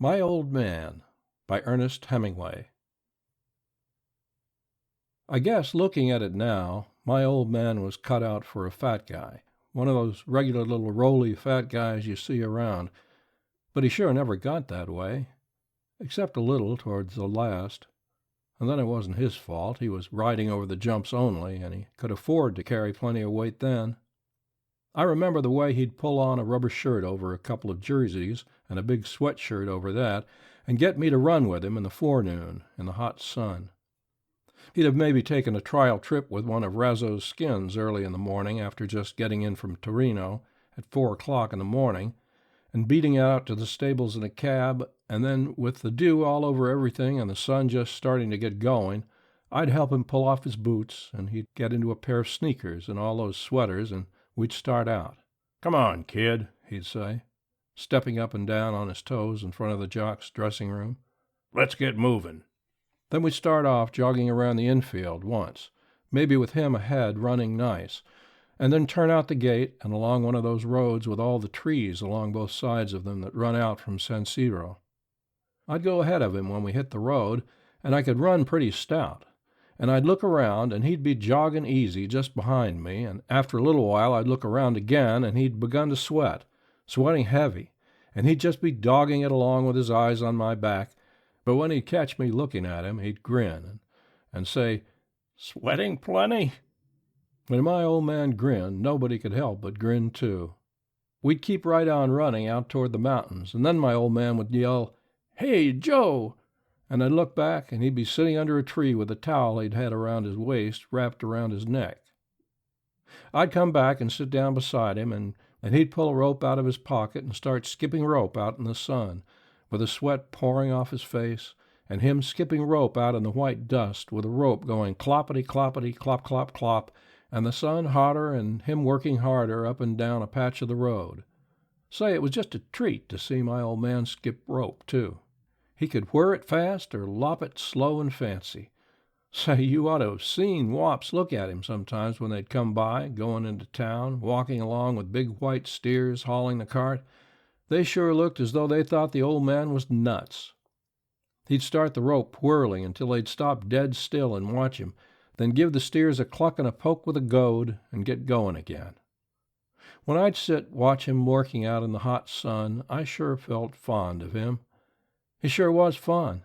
My Old Man by Ernest Hemingway. I guess, looking at it now, my old man was cut out for a fat guy, one of those regular little roly fat guys you see around, but he sure never got that way, except a little towards the last. And then it wasn't his fault. He was riding over the jumps only, and he could afford to carry plenty of weight then. I remember the way he'd pull on a rubber shirt over a couple of jerseys and a big sweatshirt over that, and get me to run with him in the forenoon in the hot sun. He'd have maybe taken a trial trip with one of Razzo's skins early in the morning after just getting in from Torino at 4 o'clock in the morning, and beating out to the stables in a cab, and then with the dew all over everything and the sun just starting to get going, I'd help him pull off his boots, and he'd get into a pair of sneakers and all those sweaters, and we'd start out. "Come on, kid," he'd say, stepping up and down on his toes in front of the jock's dressing room. "Let's get moving." Then we'd start off jogging around the infield once, maybe with him ahead running nice, and then turn out the gate and along one of those roads with all the trees along both sides of them that run out from San Siro. I'd go ahead of him when we hit the road, and I could run pretty stout. And I'd look around, and he'd be jogging easy just behind me, and after a little while I'd look around again, and he'd begun to sweating heavy, and he'd just be dogging it along with his eyes on my back, but when he'd catch me looking at him, he'd grin and say, "Sweating plenty?" When my old man grinned, nobody could help but grin too. We'd keep right on running out toward the mountains, and then my old man would yell, "Hey, Joe!" And I'd look back, and he'd be sitting under a tree with a towel he'd had around his waist wrapped around his neck. I'd come back and sit down beside him, and he'd pull a rope out of his pocket and start skipping rope out in the sun, with the sweat pouring off his face, and him skipping rope out in the white dust with the rope going cloppity-cloppity, clop-clop-clop, and the sun hotter and him working harder up and down a patch of the road. Say, it was just a treat to see my old man skip rope, too. He could whir it fast or lop it slow and fancy. Say, you ought to have seen wops look at him sometimes when they'd come by, going into town, walking along with big white steers hauling the cart. They sure looked as though they thought the old man was nuts. He'd start the rope whirling until they'd stop dead still and watch him, then give the steers a cluck and a poke with a goad and get going again. When I'd sit watch him working out in the hot sun, I sure felt fond of him. He sure was fun,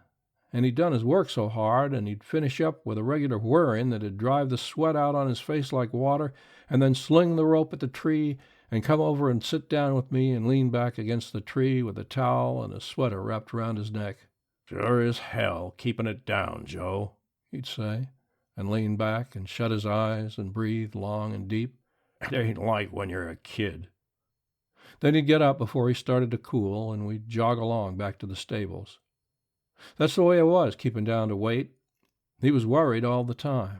and he'd done his work so hard, and he'd finish up with a regular whirring that'd drive the sweat out on his face like water, and then sling the rope at the tree and come over and sit down with me and lean back against the tree with a towel and a sweater wrapped around his neck. "Sure as hell keeping it down, Joe," he'd say, and lean back and shut his eyes and breathe long and deep. "It ain't like when you're a kid." Then he'd get up before he started to cool, and we'd jog along back to the stables. That's the way it was, keeping down to weight. He was worried all the time.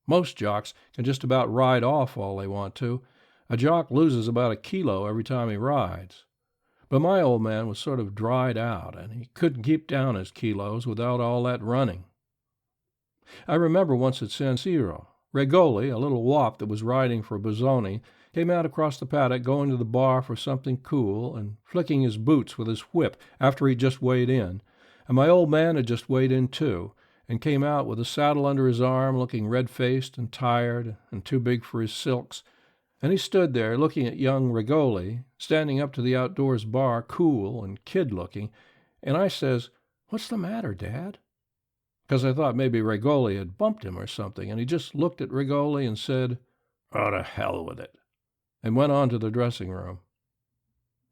Most jocks can just about ride off all they want to. A jock loses about a kilo every time he rides. But my old man was sort of dried out, and he couldn't keep down his kilos without all that running. I remember once at San Siro, Regoli, a little wop that was riding for Bozzoni, came out across the paddock going to the bar for something cool and flicking his boots with his whip after he'd just weighed in, and my old man had just weighed in too, and came out with a saddle under his arm, looking red-faced and tired and too big for his silks, and he stood there looking at young Regoli, standing up to the outdoors bar, cool and kid-looking, and I says, "What's the matter, Dad?" Because I thought maybe Regoli had bumped him or something, and he just looked at Regoli and said, "Oh, to hell with it," and went on to the dressing room.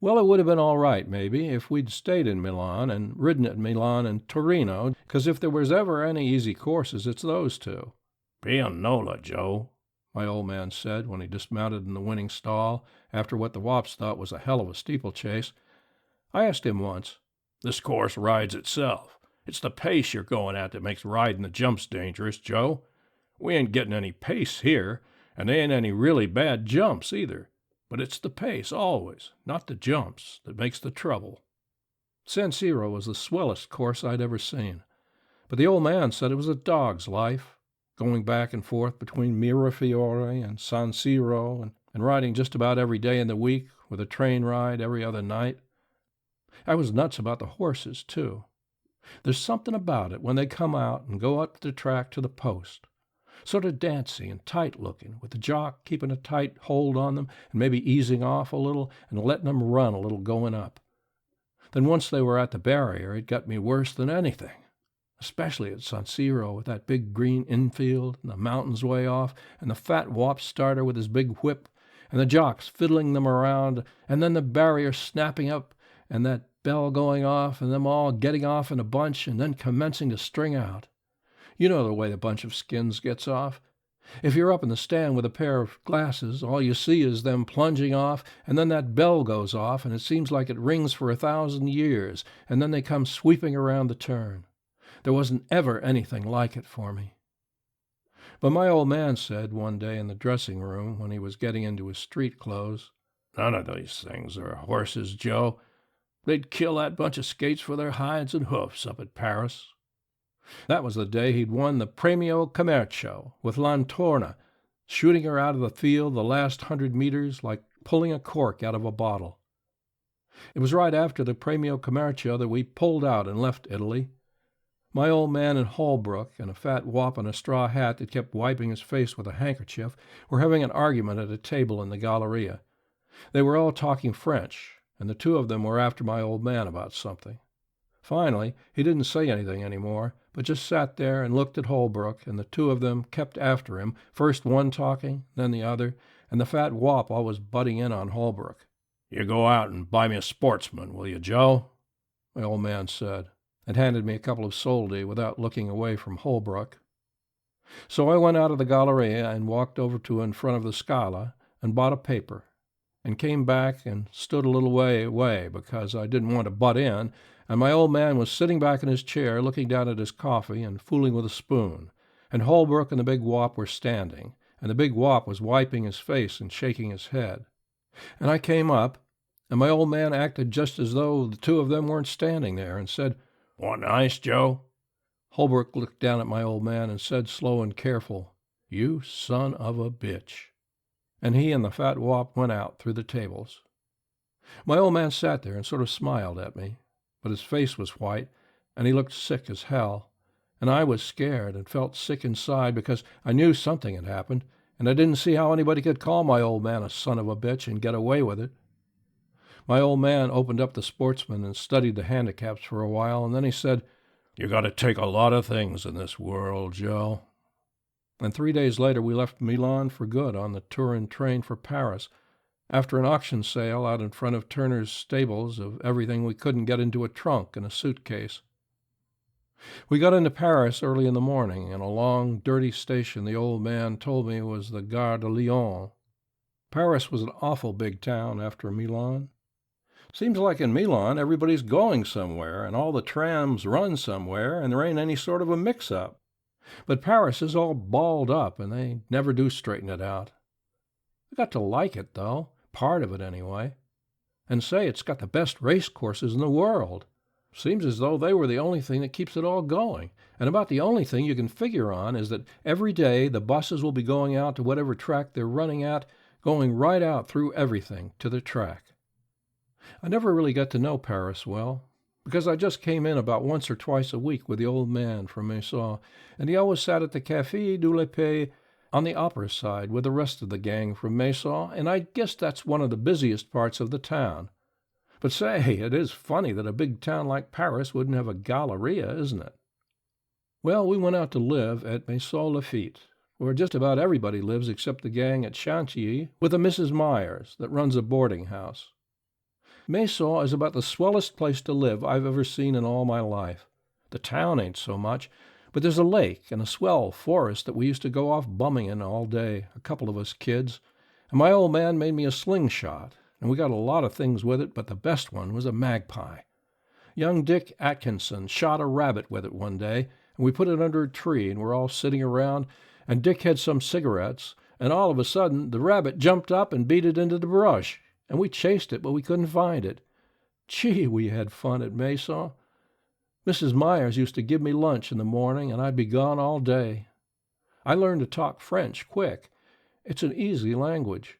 Well, it would have been all right, maybe, if we'd stayed in Milan and ridden at Milan and Torino, because if there was ever any easy courses, it's those two. "Pianola, Joe," my old man said when he dismounted in the winning stall after what the wops thought was a hell of a steeplechase. I asked him once, "This course rides itself. It's the pace you're going at that makes riding the jumps dangerous, Joe. We ain't getting any pace here, and they ain't any really bad jumps either. But it's the pace, always, not the jumps, that makes the trouble." San Siro was the swellest course I'd ever seen, but the old man said it was a dog's life, going back and forth between Mirafiore and San Siro, and riding just about every day in the week, with a train ride every other night. I was nuts about the horses, too. There's something about it when they come out and go up the track to the post. Sort of dancy and tight-looking, with the jock keeping a tight hold on them and maybe easing off a little and letting them run a little going up. Then once they were at the barrier, it got me worse than anything, especially at San Siro with that big green infield and the mountains way off and the fat wop starter with his big whip and the jocks fiddling them around and then the barrier snapping up and that bell going off and them all getting off in a bunch and then commencing to string out. You know the way the bunch of skins gets off. If you're up in the stand with a pair of glasses, all you see is them plunging off, and then that bell goes off, and it seems like it rings for 1,000 years, and then they come sweeping around the turn. There wasn't ever anything like it for me. But my old man said one day in the dressing room when he was getting into his street clothes, "None of these things are horses, Joe. They'd kill that bunch of skates for their hides and hoofs up at Paris." That was the day he'd won the Premio Commercio with Lantorna, shooting her out of the field the last 100 meters like pulling a cork out of a bottle. It was right after the Premio Commercio that we pulled out and left Italy. My old man in Holbrook and a fat wop in a straw hat that kept wiping his face with a handkerchief were having an argument at a table in the Galleria. They were all talking French, and the two of them were after my old man about something. Finally, he didn't say anything any more, but just sat there and looked at Holbrook, and the two of them kept after him, first one talking, then the other, and the fat wop always butting in on Holbrook. "You go out and buy me a Sportsman, will you, Joe?" my old man said, and handed me a couple of soldi without looking away from Holbrook. So I went out of the Galleria and walked over to in front of the Scala and bought a paper, and came back and stood a little way away because I didn't want to butt in, and my old man was sitting back in his chair looking down at his coffee and fooling with a spoon, and Holbrook and the big wop were standing, and the big wop was wiping his face and shaking his head. And I came up, and my old man acted just as though the two of them weren't standing there, and said, "Want an ice, Joe?" Holbrook looked down at my old man and said, slow and careful, "You son of a bitch." And he and the fat wop went out through the tables. My old man sat there and sort of smiled at me, but his face was white, and he looked sick as hell, and I was scared and felt sick inside because I knew something had happened, and I didn't see how anybody could call my old man a son of a bitch and get away with it. My old man opened up the Sportsman and studied the handicaps for a while, and then he said, "You got to take a lot of things in this world, Joe." And 3 days later we left Milan for good on the Turin train for Paris, after an auction sale out in front of Turner's stables of everything we couldn't get into a trunk and a suitcase. We got into Paris early in the morning, in a long, dirty station the old man told me was the Gare de Lyon. Paris was an awful big town after Milan. Seems like in Milan everybody's going somewhere, and all the trams run somewhere, and there ain't any sort of a mix-up. But Paris is all balled up, and they never do straighten it out. I got to like it, though, part of it anyway. And say, it's got the best race courses in the world. Seems as though they were the only thing that keeps it all going, and about the only thing you can figure on is that every day the buses will be going out to whatever track they're running at, going right out through everything to the track. I never really got to know Paris well, because I just came in about once or twice a week with the old man from Maison, and he always sat at the Café du Lapé on the opera side with the rest of the gang from Maison, and I guess that's one of the busiest parts of the town. But say, it is funny that a big town like Paris wouldn't have a galleria, isn't it? Well, we went out to live at Maison Lafitte, where just about everybody lives except the gang at Chantilly with a Mrs. Myers that runs a boarding house. Maison is about the swellest place to live I've ever seen in all my life. The town ain't so much, but there's a lake and a swell forest that we used to go off bumming in all day, a couple of us kids, and my old man made me a slingshot, and we got a lot of things with it, but the best one was a magpie. Young Dick Atkinson shot a rabbit with it one day, and we put it under a tree, and we're all sitting around, and Dick had some cigarettes, and all of a sudden the rabbit jumped up and beat it into the brush, and we chased it, but we couldn't find it. Gee, we had fun at Maison. Mrs. Myers used to give me lunch in the morning, and I'd be gone all day. I learned to talk French quick. It's an easy language.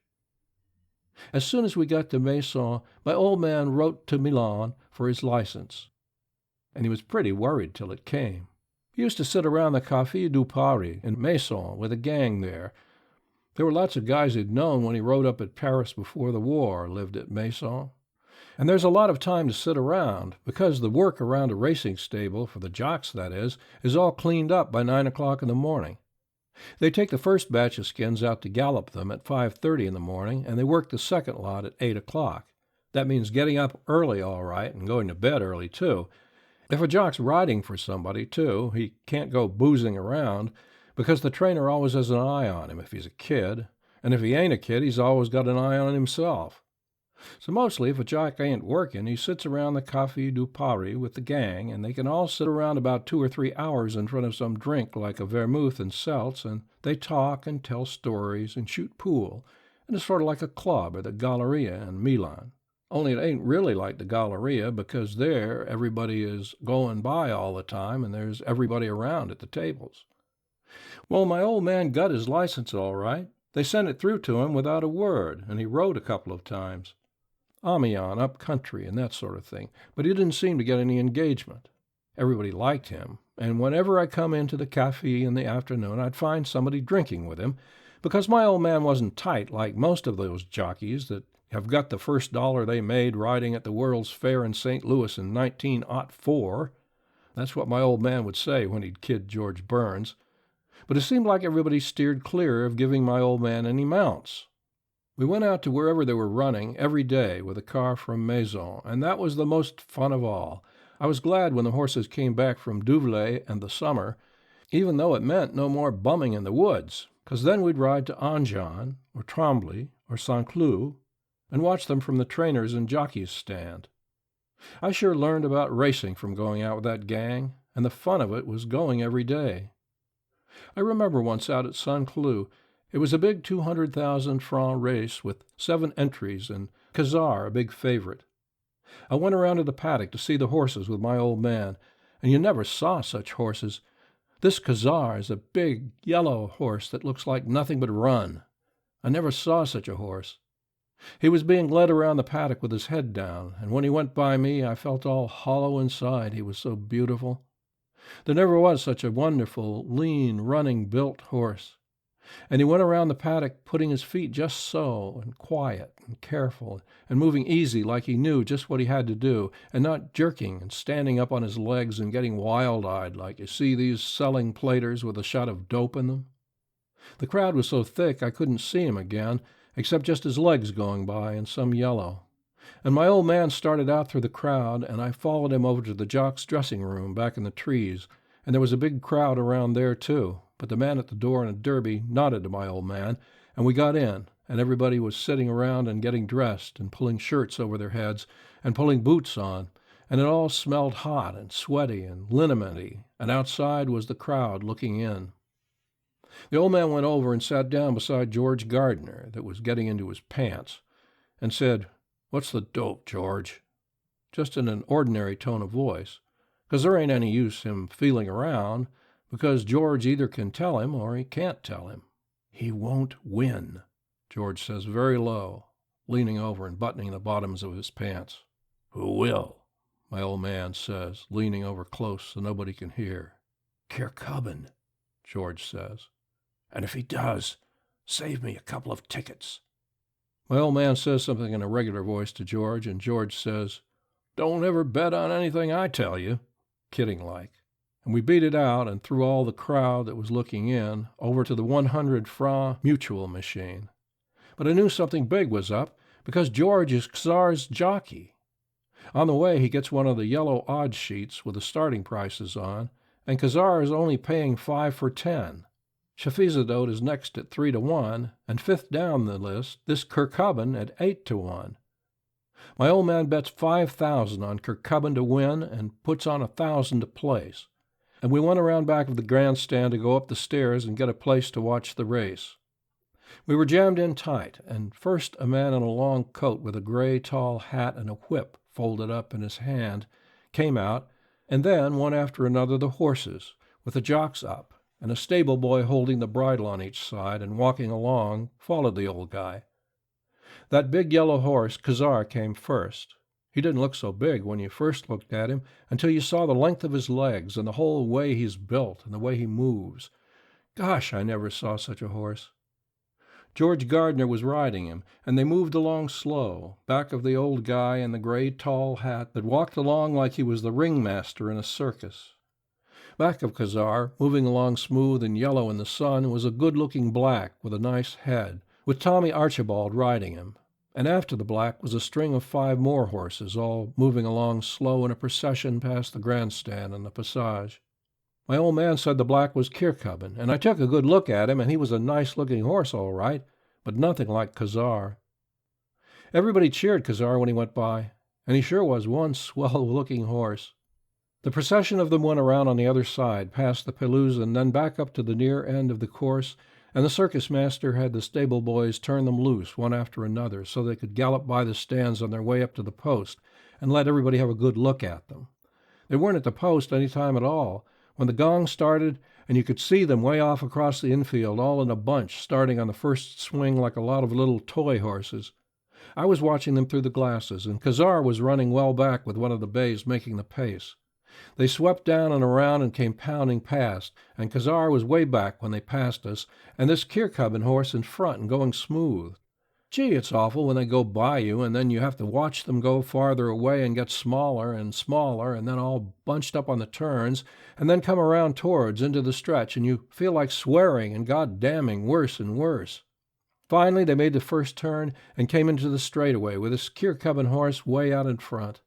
As soon as we got to Maison, my old man wrote to Milan for his license. And he was pretty worried till it came. He used to sit around the Café du Paris in Maison with a gang there. There were lots of guys he'd known when he rode up at Paris before the war lived at Maison. And there's a lot of time to sit around, because the work around a racing stable, for the jocks that is all cleaned up by 9 o'clock in the morning. They take the first batch of skins out to gallop them at 5:30 in the morning, and they work the second lot at 8 o'clock. That means getting up early, all right, and going to bed early, too. If a jock's riding for somebody, too, he can't go boozing around, because the trainer always has an eye on him if he's a kid, and if he ain't a kid, he's always got an eye on himself. So mostly, if a jock ain't working, he sits around the Café du Paris with the gang, and they can all sit around about 2 or 3 hours in front of some drink like a vermouth and seltz, and they talk and tell stories and shoot pool, and it's sort of like a club or the Galleria in Milan. Only it ain't really like the Galleria, because there everybody is going by all the time, and there's everybody around at the tables. Well, my old man got his license all right. They sent it through to him without a word, and he rode a couple of times. Amiens, up country, and that sort of thing, but he didn't seem to get any engagement. Everybody liked him, and whenever I come into the café in the afternoon, I'd find somebody drinking with him, because my old man wasn't tight like most of those jockeys that have got the first dollar they made riding at the World's Fair in St. Louis in 1904. That's what my old man would say when he'd kid George Burns. But it seemed like everybody steered clear of giving my old man any mounts. We went out to wherever they were running every day with a car from Maison, and that was the most fun of all. I was glad when the horses came back from Douvlay and the summer, even though it meant no more bumming in the woods, because then we'd ride to Enghien or Tremblay or Saint-Cloud and watch them from the trainers and jockeys' stand. I sure learned about racing from going out with that gang, and the fun of it was going every day. I remember once out at Saint-Cloud. It was a big 200,000 franc race with 7 entries, and Khazar a big favorite. I went around to the paddock to see the horses with my old man, and you never saw such horses. This Khazar is a big, yellow horse that looks like nothing but run. I never saw such a horse. He was being led around the paddock with his head down, and when he went by me, I felt all hollow inside, he was so beautiful. There never was such a wonderful, lean, running-built horse. And he went around the paddock putting his feet just so, and quiet and careful, and moving easy like he knew just what he had to do, and not jerking and standing up on his legs and getting wild-eyed like you see these selling platers with a shot of dope in them. The crowd was so thick I couldn't see him again, except just his legs going by in some yellow. And my old man started out through the crowd, and I followed him over to the jock's dressing room back in the trees, and there was a big crowd around there too. But the man at the door in a derby nodded to my old man, and we got in, and everybody was sitting around and getting dressed and pulling shirts over their heads and pulling boots on, and it all smelled hot and sweaty and linimenty, and outside was the crowd looking in. The old man went over and sat down beside George Gardner, that was getting into his pants, and said, "What's the dope, George?" just in an ordinary tone of voice, 'cause there ain't any use him feeling around, because George either can tell him or he can't tell him. "He won't win," George says very low, leaning over and buttoning the bottoms of his pants. "Who will?" my old man says, leaning over close so nobody can hear. "Kirkcudbright," George says. "And if he does, save me a couple of tickets." My old man says something in a regular voice to George, and George says, "Don't ever bet on anything I tell you," kidding-like. And we beat it out, and through all the crowd that was looking in, over to the 100-franc mutual machine. But I knew something big was up, because George is Khazar's jockey. On the way, he gets one of the yellow odds sheets with the starting prices on, and Khazar is only paying 5 for 10. Shafizadot is next at 3-1, and fifth down the list, this Kirkcudbright at 8-1. My old man bets 5,000 on Kirkcudbright to win and puts on 1,000 to place. And we went around back of the grandstand to go up the stairs and get a place to watch the race. We were jammed in tight, and first a man in a long coat with a gray tall hat and a whip folded up in his hand came out, and then, one after another, the horses, with the jocks up, and a stable boy holding the bridle on each side and walking along, followed the old guy. That big yellow horse, Khazar, came first. He didn't look so big when you first looked at him until you saw the length of his legs and the whole way he's built and the way he moves. Gosh, I never saw such a horse. George Gardner was riding him, and they moved along slow, back of the old guy in the gray tall hat that walked along like he was the ringmaster in a circus. Back of Khazar, moving along smooth and yellow in the sun, was a good-looking black with a nice head, with Tommy Archibald riding him. And after the black was a string of 5 more horses, all moving along slow in a procession past the grandstand and the passage. My old man said the black was Kirkcudbright, and I took a good look at him, and he was a nice-looking horse, all right, but nothing like Khazar. Everybody cheered Khazar when he went by, and he sure was one swell-looking horse. The procession of them went around on the other side, past the pelouse, and then back up to the near end of the course, and the circus master had the stable boys turn them loose one after another so they could gallop by the stands on their way up to the post and let everybody have a good look at them. They weren't at the post any time at all. When the gong started, and you could see them way off across the infield, all in a bunch, starting on the first swing like a lot of little toy horses. I was watching them through the glasses, and Khazar was running well back with one of the bays making the pace. They swept down and around and came pounding past, and Khazar was way back when they passed us, and this Kirkcudbright horse in front and going smooth. Gee, it's awful when they go by you, and then you have to watch them go farther away and get smaller, and then all bunched up on the turns, and then come around towards into the stretch, and you feel like swearing and God-damning worse and worse. Finally, they made the first turn and came into the straightaway with this Kirkcudbright horse way out in front.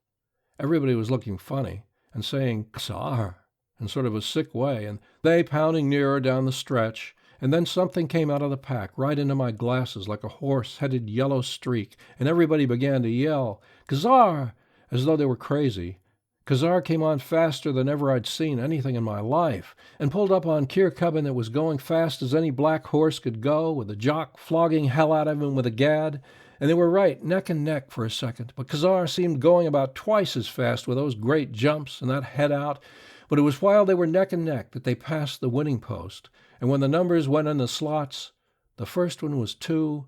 Everybody was looking funny and saying, "Khazar," in sort of a sick way, and they pounding nearer down the stretch. And then something came out of the pack right into my glasses like a horse-headed yellow streak, and everybody began to yell, "Khazar!" as though they were crazy. Khazar came on faster than ever I'd seen anything in my life, and pulled up on Kirkcudbright that was going fast as any black horse could go, with the jock flogging hell out of him with a gad, and they were right neck and neck for a second, but Khazar seemed going about twice as fast with those great jumps and that head out, but it was while they were neck and neck that they passed the winning post. And when the numbers went in the slots, the first one was 2,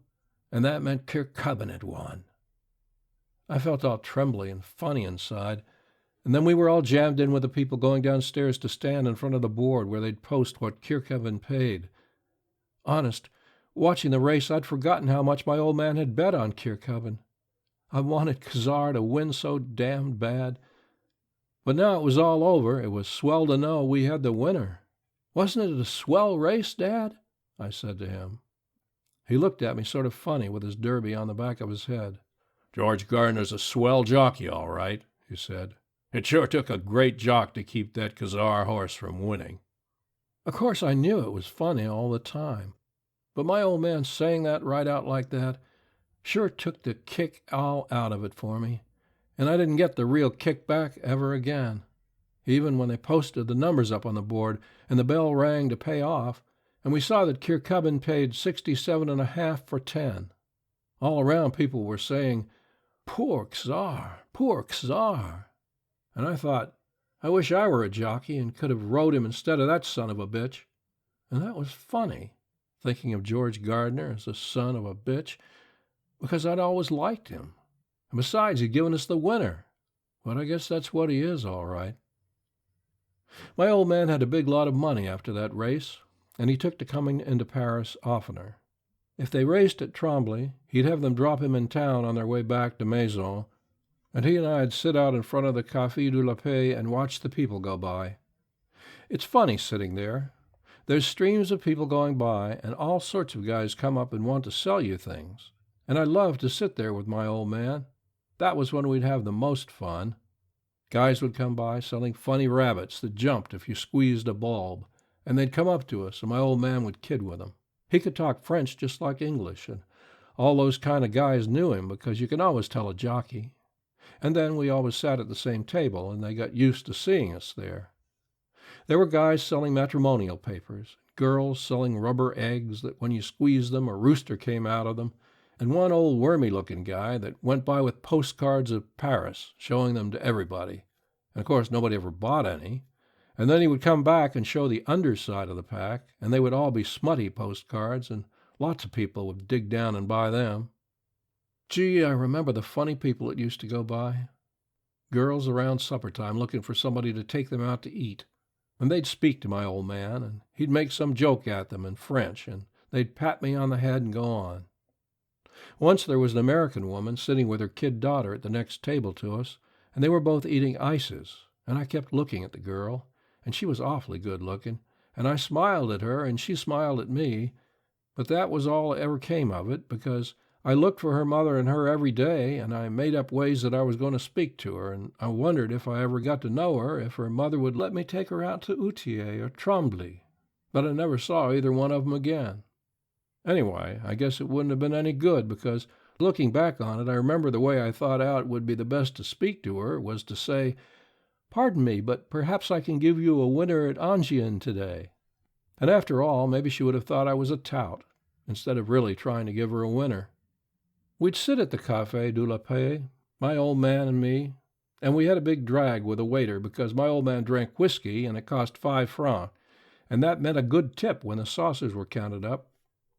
and that meant Kirkcudbright had won. I felt all trembly and funny inside, and then we were all jammed in with the people going downstairs to stand in front of the board where they'd post what Kirkcudbright paid. Honest, watching the race, I'd forgotten how much my old man had bet on Kirkcudbright. I wanted Khazar to win so damned bad. But now it was all over. It was swell to know we had the winner. "Wasn't it a swell race, Dad?" I said to him. He looked at me sort of funny with his derby on the back of his head. "George Gardner's a swell jockey, all right," he said. "It sure took a great jock to keep that Khazar horse from winning." Of course, I knew it was funny all the time, but my old man saying that right out like that sure took the kick all out of it for me, and I didn't get the real kick back ever again. Even when they posted the numbers up on the board and the bell rang to pay off, and we saw that Kirkcudbright paid 67.5 for 10. All around people were saying, "Poor Khazar, poor Khazar." And I thought, I wish I were a jockey and could have rode him instead of that son of a bitch. And that was funny, thinking of George Gardner as a son of a bitch, because I'd always liked him. And besides, he'd given us the winner. But I guess that's what he is, all right. My old man had a big lot of money after that race, and he took to coming into Paris oftener. If they raced at Tremblay, he'd have them drop him in town on their way back to Maison, and he and I'd sit out in front of the Café de la Paix and watch the people go by. It's funny sitting there. There's streams of people going by, and all sorts of guys come up and want to sell you things. And I loved to sit there with my old man. That was when we'd have the most fun. Guys would come by selling funny rabbits that jumped if you squeezed a bulb, and they'd come up to us, and my old man would kid with them. He could talk French just like English, and all those kind of guys knew him because you can always tell a jockey. And then we always sat at the same table, and they got used to seeing us there. There were guys selling matrimonial papers, girls selling rubber eggs that when you squeezed them a rooster came out of them, and one old wormy-looking guy that went by with postcards of Paris, showing them to everybody. And of course nobody ever bought any. And then he would come back and show the underside of the pack, and they would all be smutty postcards, and lots of people would dig down and buy them. Gee, I remember the funny people that used to go by. girls around supper time looking for somebody to take them out to eat. And they'd speak to my old man, and he'd make some joke at them in French, and they'd pat me on the head and go on. Once there was an American woman sitting with her kid daughter at the next table to us, and they were both eating ices, and I kept looking at the girl, and she was awfully good looking, and I smiled at her, and she smiled at me, but that was all that ever came of it, because I looked for her mother and her every day, and I made up ways that I was going to speak to her, and I wondered if I ever got to know her, if her mother would let me take her out to Outier or Trombley, but I never saw either one of them again. Anyway, I guess it wouldn't have been any good, because looking back on it, I remember the way I thought out would be the best to speak to her was to say, "Pardon me, but perhaps I can give you a winner at Angien today." And after all, maybe she would have thought I was a tout, instead of really trying to give her a winner. We'd sit at the Café de la Paix, my old man and me, and we had a big drag with a waiter because my old man drank whiskey and it cost 5 francs, and that meant a good tip when the saucers were counted up.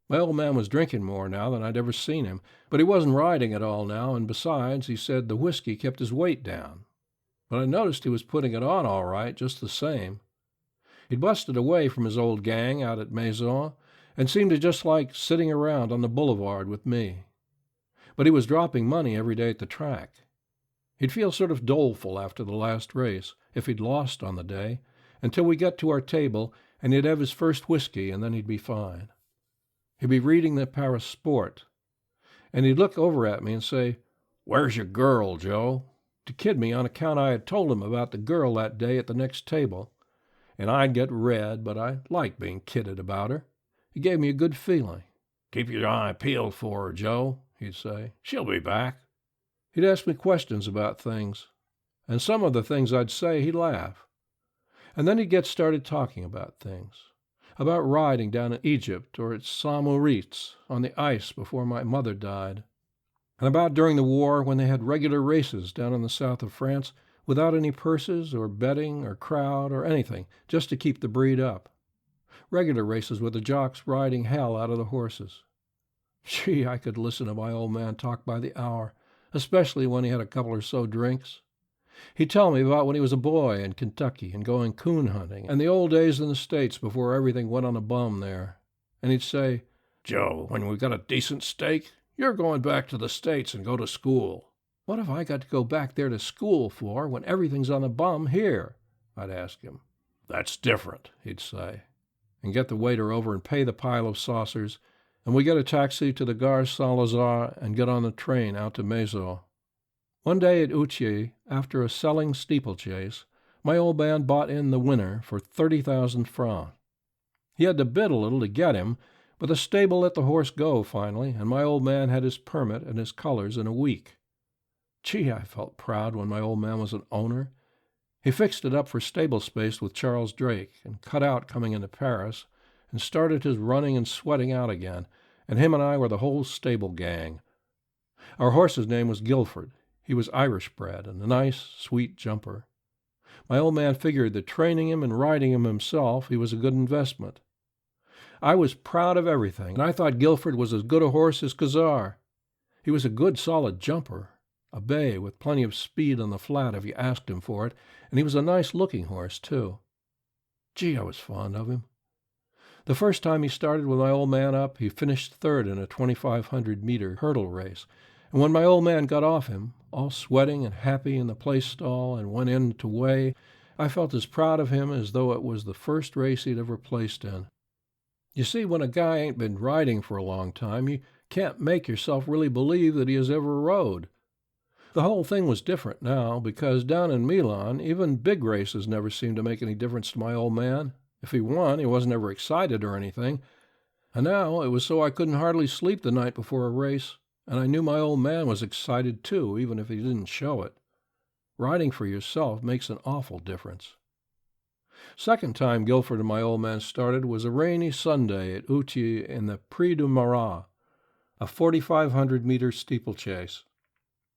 My old man was drinking more now than I'd ever seen him, but he wasn't riding at all now, and besides, he said the whiskey kept his weight down. But I noticed he was putting it on all right, just the same. He'd busted away from his old gang out at Maison, and seemed to just like sitting around on the boulevard with me. But he was dropping money every day at the track. He'd feel sort of doleful after the last race, if he'd lost on the day, until we got to our table, and he'd have his first whiskey, and then he'd be fine. He'd be reading the Paris Sport, and he'd look over at me and say, "Where's your girl, Joe?" to kid me on account I had told him about the girl that day at the next table. And I'd get red, but I liked being kidded about her. It gave me a good feeling. "Keep your eye peeled for her, Joe," he'd say. "She'll be back." He'd ask me questions about things, and some of the things I'd say he'd laugh. And then he'd get started talking about things, about riding down in Egypt or at Saint-Maurice on the ice before my mother died, and about during the war when they had regular races down in the south of France without any purses or betting or crowd or anything, just to keep the breed up. Regular races with the jocks riding hell out of the horses. Gee, I could listen to my old man talk by the hour, especially when he had a couple or so drinks. He'd tell me about when he was a boy in Kentucky and going coon hunting, and the old days in the States before everything went on a bum there. And he'd say, "Joe, when we got a decent stake, you're going back to the States and go to school." "What have I got to go back there to school for when everything's on a bum here?" I'd ask him. "That's different," he'd say, and get the waiter over and pay the pile of saucers, and we get a taxi to the Gare Saint-Lazare and get on the train out to Maison. One day at Outier, after a selling steeplechase, my old man bought in the winner for 30,000 francs. He had to bid a little to get him, but the stable let the horse go finally, and my old man had his permit and his colors in a week. Gee, I felt proud when my old man was an owner. He fixed it up for stable space with Charles Drake, and cut out coming into Paris, and started his running and sweating out again, and him and I were the whole stable gang. Our horse's name was Guilford. He was Irish-bred and a nice, sweet jumper. My old man figured that training him and riding him himself, he was a good investment. I was proud of everything, and I thought Guilford was as good a horse as Cazar. He was a good, solid jumper, a bay with plenty of speed on the flat if you asked him for it, and he was a nice-looking horse, too. Gee, I was fond of him. The first time he started with my old man up, he finished third in a 2,500-meter hurdle race, and when my old man got off him, all sweating and happy in the place stall, and went in to weigh, I felt as proud of him as though it was the first race he'd ever placed in. You see, when a guy ain't been riding for a long time, you can't make yourself really believe that he has ever rode. The whole thing was different now, because down in Milan, even big races never seemed to make any difference to my old man. If he won, he wasn't ever excited or anything. And now it was so I couldn't hardly sleep the night before a race, and I knew my old man was excited too, even if he didn't show it. Riding for yourself makes an awful difference. Second time Guilford and my old man started was a rainy Sunday at Outier in the Prix du Marat, a 4,500-meter steeplechase.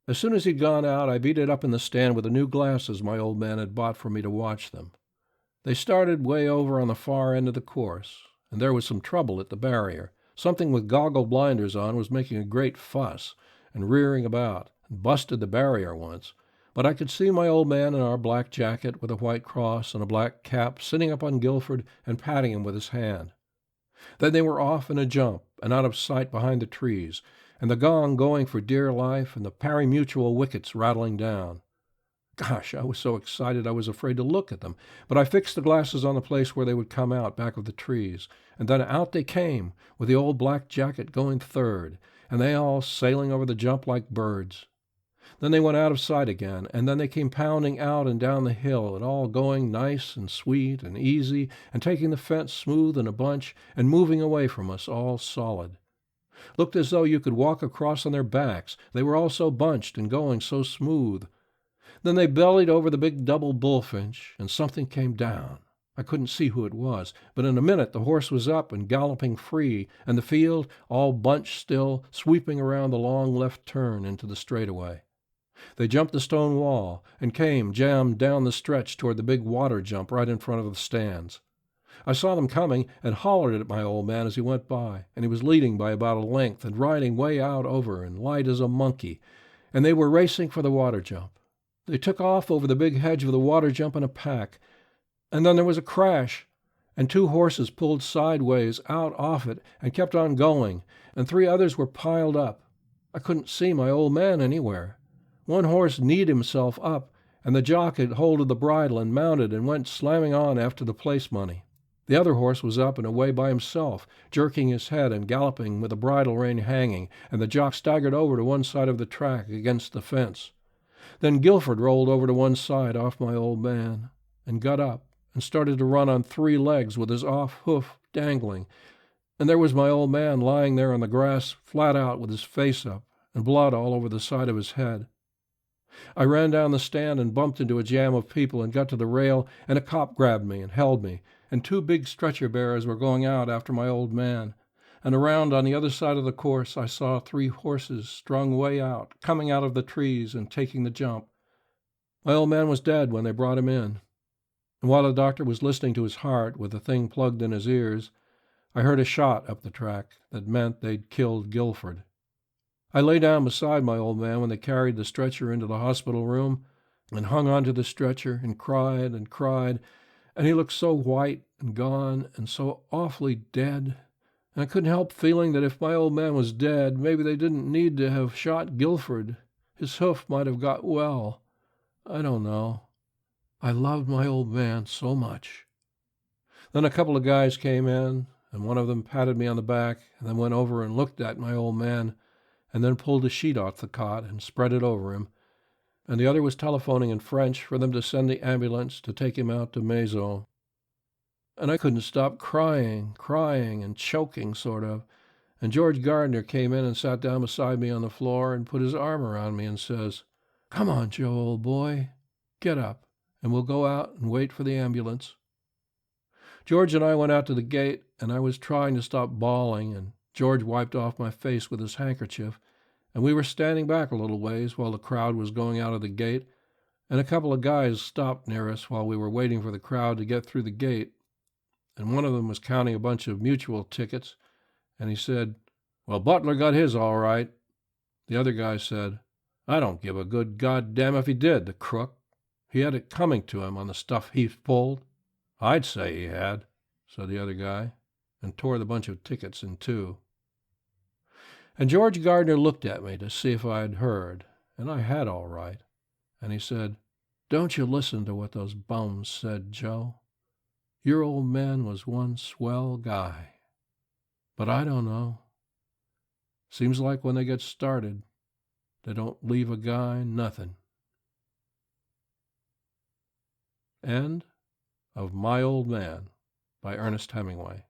As soon as he'd gone out, I beat it up in the stand with the new glasses my old man had bought for me to watch them. They started way over on the far end of the course, and there was some trouble at the barrier. Something with goggle blinders on was making a great fuss and rearing about, and busted the barrier once, But I could see my old man in our black jacket with a white cross and a black cap sitting up on Guilford and patting him with his hand. Then they were off in a jump and out of sight behind the trees, and the gong going for dear life and the pari-mutuel wickets rattling down. Gosh, I was so excited I was afraid to look at them, but I fixed the glasses on the place where they would come out back of the trees, and then out they came, with the old black jacket going third, and they all sailing over the jump like birds. Then they went out of sight again, and then they came pounding out and down the hill, and all going nice and sweet and easy, and taking the fence smooth in a bunch, and moving away from us all solid. Looked as though you could walk across on their backs, they were all so bunched and going so smooth. Then they bellied over the big double bullfinch, and something came down. I couldn't see who it was, but in a minute the horse was up and galloping free, and the field, all bunched still, sweeping around the long left turn into the straightaway. They jumped the stone wall and came jammed down the stretch toward the big water jump right in front of the stands. I saw them coming and hollered at my old man as he went by, and he was leading by about a length and riding way out over and light as a monkey, and they were racing for the water jump. They took off over the big hedge of the water jump in a pack, and then there was a crash, and 2 horses pulled sideways out off it and kept on going, and 3 others were piled up. I couldn't see my old man anywhere. One horse kneed himself up, and the jock had hold of the bridle and mounted and went slamming on after the place money. The other horse was up and away by himself, jerking his head and galloping with the bridle rein hanging, and the jock staggered over to one side of the track against the fence. Then Guilford rolled over to one side off my old man, and got up and started to run on 3 legs with his off hoof dangling, and there was my old man lying there on the grass flat out with his face up, and blood all over the side of his head. I ran down the stand and bumped into a jam of people and got to the rail, and a cop grabbed me and held me, and 2 big stretcher bearers were going out after my old man. And around on the other side of the course I saw 3 horses strung way out, coming out of the trees and taking the jump. My old man was dead when they brought him in. And while the doctor was listening to his heart with the thing plugged in his ears, I heard a shot up the track that meant they'd killed Guilford. I lay down beside my old man when they carried the stretcher into the hospital room, and hung onto the stretcher and cried, and he looked so white and gone and so awfully dead. And I couldn't help feeling that if my old man was dead, maybe they didn't need to have shot Guilford. His hoof might have got well. I don't know. I loved my old man so much. Then a couple of guys came in, and one of them patted me on the back, and then went over and looked at my old man, and then pulled a sheet off the cot and spread it over him, and the other was telephoning in French for them to send the ambulance to take him out to Maison. And I couldn't stop crying and choking, sort of. And George Gardner came in and sat down beside me on the floor and put his arm around me and says, "Come on, Joe, old boy, get up, and we'll go out and wait for the ambulance." George and I went out to the gate, and I was trying to stop bawling, and George wiped off my face with his handkerchief, and we were standing back a little ways while the crowd was going out of the gate, and a couple of guys stopped near us while we were waiting for the crowd to get through the gate. And one of them was counting a bunch of mutual tickets, and he said, "Well, Butler got his all right." The other guy said, "I don't give a good goddamn if he did, the crook. He had it coming to him on the stuff he's pulled." "I'd say he had," said the other guy, and tore the bunch of tickets in 2. And George Gardner looked at me to see if I had heard, and I had all right. And he said, "Don't you listen to what those bums said, Joe. Your old man was one swell guy. But I don't know. Seems like when they get started, they don't leave a guy nothing." End of My Old Man by Ernest Hemingway.